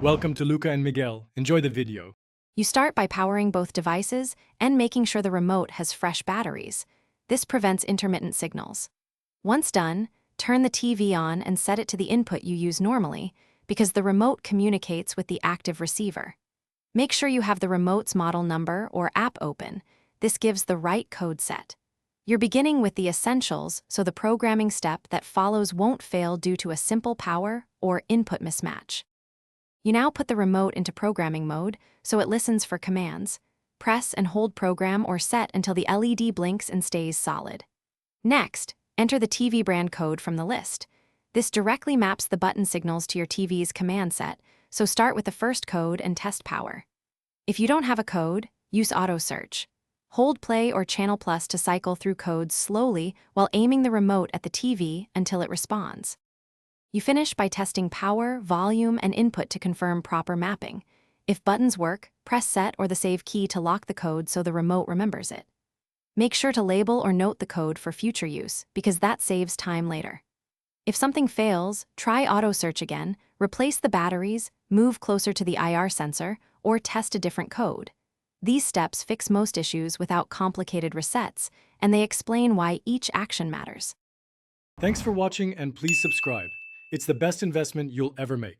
Welcome to Luca and Miguel. Enjoy the video. You start by powering both devices and making sure the remote has fresh batteries. This prevents intermittent signals. Once done, turn the TV on and set it to the input you use normally, because the remote communicates with the active receiver. Make sure you have the remote's model number or app open. This gives the right code set. You're beginning with the essentials, so the programming step that follows won't fail due to a simple power or input mismatch. You now put the remote into programming mode, so it listens for commands. Press and hold program or set until the LED blinks and stays solid. Next, enter the TV brand code from the list. This directly maps the button signals to your TV's command set, so start with the first code and test power. If you don't have a code, use auto search. Hold play or channel plus to cycle through codes slowly while aiming the remote at the TV until it responds. You finish by testing power, volume, and input to confirm proper mapping. If buttons work, press set or the save key to lock the code so the remote remembers it. Make sure to label or note the code for future use, because that saves time later. If something fails, try auto search again, replace the batteries, move closer to the IR sensor, or test a different code. These steps fix most issues without complicated resets, and they explain why each action matters. Thanks for watching and please subscribe. It's the best investment you'll ever make.